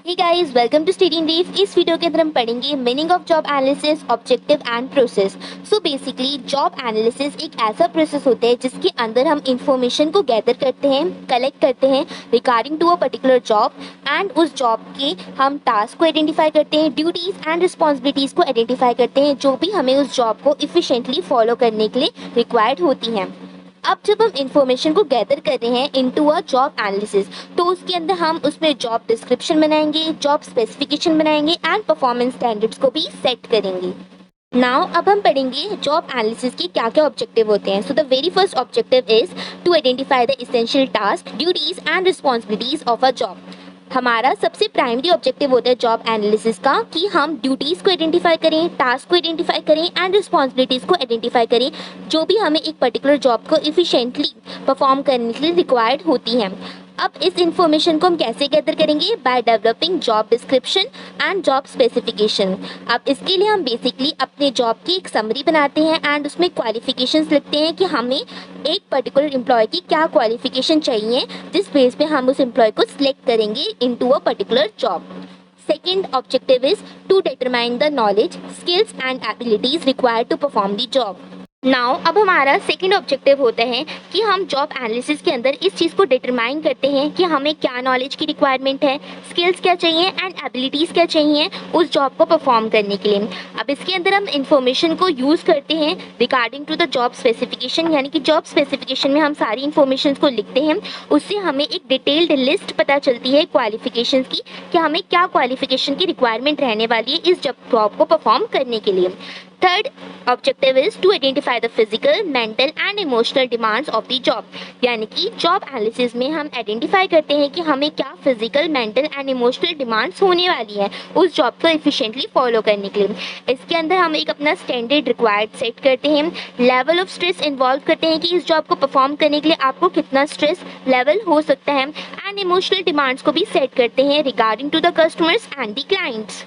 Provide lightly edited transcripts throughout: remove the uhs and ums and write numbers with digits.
Hey guys, welcome to study in brief. इस video के अंदर हम पढ़ेंगे meaning of job analysis, objective and process. So basically job analysis एक ऐसा प्रोसेस होता है जिसके अंदर हम इंफॉर्मेशन को गैदर करते हैं, कलेक्ट करते हैं regarding to a particular job and उस जॉब के हम टास्क को आइडेंटिफाई करते हैं, ड्यूटीज एंड रिस्पॉन्सिबिलिटीज को आइडेंटिफाई करते हैं जो भी हमें उस जॉब को इफिशिएंटली फॉलो करने के लिए रिक्वायर्ड होती हैं। अब जब हम इंफॉर्मेशन को गैदर कर रहे हैं इनटू अ जॉब एनालिसिस, तो उसके अंदर हम उसमें जॉब डिस्क्रिप्शन बनाएंगे, जॉब स्पेसिफिकेशन बनाएंगे एंड परफॉर्मेंस स्टैंडर्ड्स को भी सेट करेंगे। नाउ अब हम पढ़ेंगे जॉब एनालिसिस के क्या क्या ऑब्जेक्टिव होते हैं। So the very first objective is to identify the essential task, duties and responsibilities of a job. हमारा सबसे प्राइमरी ऑब्जेक्टिव होता है जॉब एनालिसिस का कि हम ड्यूटीज़ को आइडेंटिफाई करें, टास्क को आइडेंटिफाई करें एंड रिस्पॉन्सिबिलिटीज़ को आइडेंटिफाई करें जो भी हमें एक पर्टिकुलर जॉब को इफिशिएंटली परफॉर्म करने के लिए रिक्वायर्ड होती हैं। अब इस इंफॉर्मेशन को हम कैसे गैदर करेंगे? By developing job description and job specification. अब इसके लिए हम बेसिकली अपने जॉब की एक समरी बनाते हैं एंड उसमें क्वालिफिकेशंस लिखते हैं कि हमें एक पर्टिकुलर एम्प्लॉय की क्या क्वालिफिकेशन चाहिए, जिस बेस पे हम उस एम्प्लॉय को सिलेक्ट करेंगे into a particular job. Second objective is to determine the knowledge, skills and abilities required to perform the job. Now अब हमारा सेकंड ऑब्जेक्टिव होता है कि हम जॉब एनालिसिस के अंदर इस चीज़ को डिटरमाइन करते हैं कि हमें क्या नॉलेज की रिक्वायरमेंट है, स्किल्स क्या चाहिए एंड एबिलिटीज़ क्या चाहिए उस जॉब को परफॉर्म करने के लिए। अब इसके अंदर हम इंफॉर्मेशन को यूज़ करते हैं regarding to the job specification, यानी कि जॉब स्पेसिफिकेशन में हम सारी इंफॉर्मेशन को लिखते हैं। उससे हमें एक डिटेल्ड लिस्ट पता चलती है क्वालिफिकेशन की कि हमें क्या क्वालिफिकेशन की रिक्वायरमेंट रहने वाली है इस जॉब को परफॉर्म करने के लिए। Third objective is to identify the physical, mental and emotional demands of the job, यानी कि जॉब एनालिसिस में हम आइडेंटिफाई करते हैं कि हमें क्या physical, mental and emotional demands होने वाली है उस जॉब को एफिशिएंटली फॉलो करने के लिए। इसके अंदर हम एक अपना स्टैंडर्ड रिक्वायर्ड सेट करते हैं, लेवल ऑफ स्ट्रेस इन्वॉल्व करते हैं कि इस जॉब को परफॉर्म करने के लिए आपको कितना स्ट्रेस लेवल हो सकता है एंड इमोशनल डिमांड्स को भी सेट करते हैं regarding to the customers and the clients.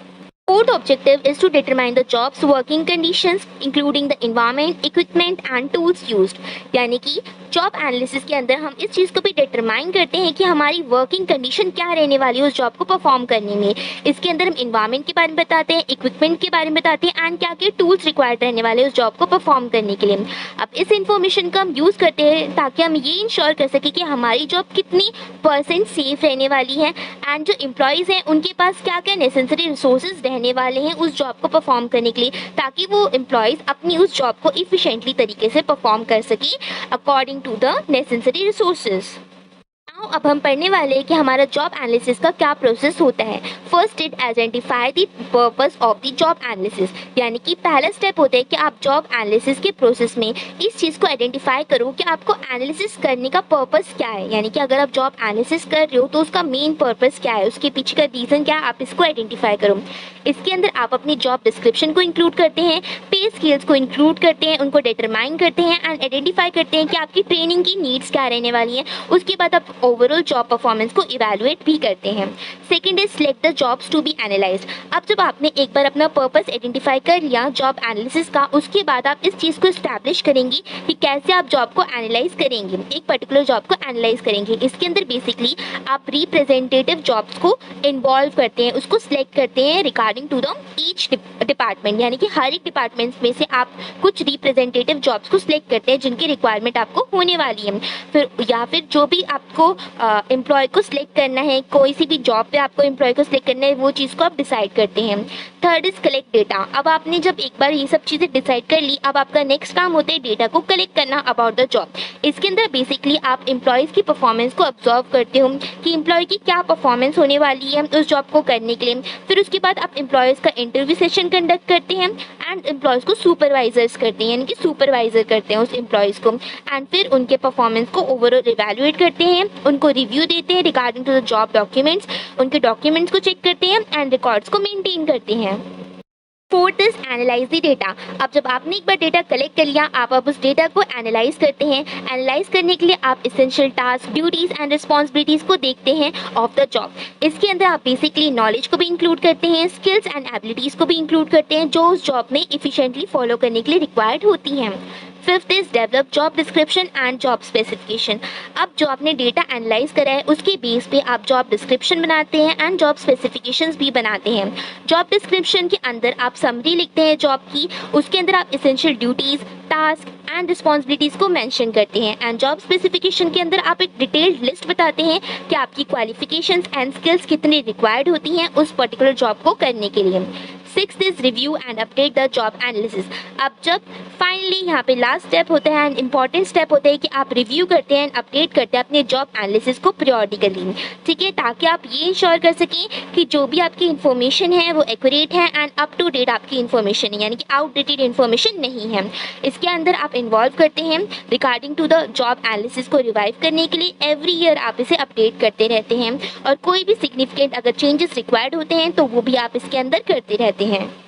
Fourth objective is to determine the job's working conditions, including the environment, equipment and tools used. यानी कि जॉब एनालिसिस के अंदर हम इस चीज़ को भी डिटरमाइन करते हैं कि हमारी वर्किंग कंडीशन क्या रहने वाली है उस जॉब को परफॉर्म करने में। इसके अंदर हम इन्वायरमेंट के बारे में बताते हैं, इक्विपमेंट के बारे में बताते हैं एंड क्या क्या टूल्स रिक्वायर्ड रहने वाले उस जॉब को परफॉर्म करने के लिए। अब इस इन्फॉर्मेशन को हम यूज़ करते हैं ताकि हम ये इंश्योर कर सकें कि हमारी जॉब कितनी % सेफ रहने वाली है एंड जो एम्प्लॉयज़ हैं उनके पास क्या क्या नेसेसरी रिसोर्सेज रहने वाले हैं उस जॉब को परफॉर्म करने के लिए, ताकि वो एम्प्लॉयज़ अपनी उस जॉब को इफिशिएंटली तरीके से परफॉर्म कर सके according to the necessary resources. अब हम पढ़ने वाले हैं कि हमारा जॉब एनालिसिस का क्या प्रोसेस होता है। First it identify the purpose of the job analysis, यानी कि पहला स्टेप होता है कि आप जॉब एनालिसिस के प्रोसेस में इस चीज़ को आइडेंटिफाई करो कि आपको एनालिसिस करने का पर्पस क्या है, यानी कि अगर आप जॉब एनालिसिस कर रहे हो तो उसका मेन पर्पस क्या है, उसके पीछे का रीज़न क्या है, आप इसको आइडेंटिफाई करो। इसके अंदर आप अपनी जॉब डिस्क्रिप्शन को इंक्लूड करते हैं, पे स्केल्स को इंक्लूड करते हैं, उनको डिटरमाइन करते हैं एंड आइडेंटिफाई करते हैं कि आपकी ट्रेनिंग की नीड्स क्या रहने वाली हैं। उसके बाद आप ओवरऑल जॉब परफॉर्मेंस को इवैल्यूएट भी करते हैं। Second is select the jobs to be analysed. अब जब आपने एक बार अपना पर्पस आइडेंटिफाई कर लिया जॉब एनालिसिस का, उसके बाद आप इस चीज़ को इस्टेब्लिश करेंगे कि कैसे आप जॉब को एनालाइज करेंगे, एक पर्टिकुलर जॉब को एनालाइज करेंगे। इसके अंदर बेसिकली आप रिप्रेजेंटेटिव जॉब्स को इन्वॉल्व करते हैं, उसको सिलेक्ट करते हैं regarding to the each department, यानी कि हर एक डिपार्टमेंट में से आप कुछ रिप्रेजेंटेटिव जॉब्स को सिलेक्ट करते हैं जिनकी रिक्वायरमेंट आपको होने वाली है। फिर जो भी आपको एम्प्लॉय को सिलेक्ट करना है, कोई सी भी जॉब पे आपको एम्प्लॉय को सिलेक्ट करना है, वो चीज़ को आप डिसाइड करते हैं। Third is collect data. अब आपने जब एक बार ये सब चीज़ें डिसाइड कर ली, अब आपका नेक्स्ट काम होता है डेटा को कलेक्ट करना अबाउट द जॉब। इसके अंदर बेसिकली आप एम्प्लॉयज़ की परफॉर्मेंस को ऑब्जर्व करते हो कि एम्प्लॉय की क्या परफॉर्मेंस होने वाली है उस जॉब को करने के लिए। फिर उसके बाद आप एम्प्लॉयज़ का इंटरव्यू सेशन कंडक्ट करते हैं एंड एम्प्लॉयज़ को सुपरवाइजर्स करते हैं, यानी कि सुपरवाइजर करते हैं उस एम्प्लॉयज़ को एंड फिर उनके परफॉर्मेंस को ओवरऑल इवैल्यूएट करते हैं, उनको रिव्यू देते हैं regarding to the job documents, उनके डॉक्यूमेंट्स को चेक करते हैं एंड रिकॉर्ड्स को मेंटेन करते हैं। Fourth is analyse the data. अब जब आपने एक बार डेटा कलेक्ट कर लिया, आप अब उस डेटा को एनालाइज करते हैं। एनालाइज करने के लिए आप essential task, duties and responsibilities को देखते हैं ऑफ द जॉब। इसके अंदर आप बेसिकली नॉलेज को भी इंक्लूड करते हैं, स्किल्स एंड एबिलिटीज को भी इंक्लूड करते हैं जो उस जॉब में इफिशिएंटली फॉलो करने के लिए रिक्वायर्ड होती हैं। Fifth is develop job description and job specification. अब जो आपने डेटा एनालाइज करा है उसके बेस पे आप जॉब डिस्क्रिप्शन बनाते हैं एंड जॉब स्पेसिफिकेशंस भी बनाते हैं। जॉब डिस्क्रिप्शन के अंदर आप समरी लिखते हैं जॉब की, उसके अंदर आप essential duties, task and responsibilities को मेंशन करते हैं एंड जॉब स्पेसिफिकेशन के अंदर आप एक डिटेल्ड लिस्ट बताते हैं कि आपकी क्वालिफिकेशंस एंड स्किल्स कितनी रिक्वायर्ड होती हैं उस पर्टिकुलर जॉब को करने के लिए। Sixth is review and update the job analysis. अब जब फाइनली यहाँ पे लास्ट स्टेप होता है एंड इंपॉर्टेंट स्टेप होता है कि आप रिव्यू करते हैं एंड अपडेट करते हैं अपने जॉब एनालिसिस को पीरियोडिकली, ठीक है, ताकि आप ये इंश्योर कर सकें कि जो भी आपकी इन्फॉर्मेशन है वो एक्यूरेट है एंड अप टू डेट आपकी इन्फॉर्मेशन है, यानी कि आउटडेटेड इन्फॉर्मेशन नहीं है। इसके अंदर आप इन्वॉल्व करते हैं regarding to the job analysis को रिवाइव करने के लिए एवरी ईयर आप इसे अपडेट करते रहते हैं और कोई भी सिग्निफिकेंट अगर चेंजेस रिक्वायर्ड होते हैं तो वो भी आप इसके अंदर करते रहते हैं।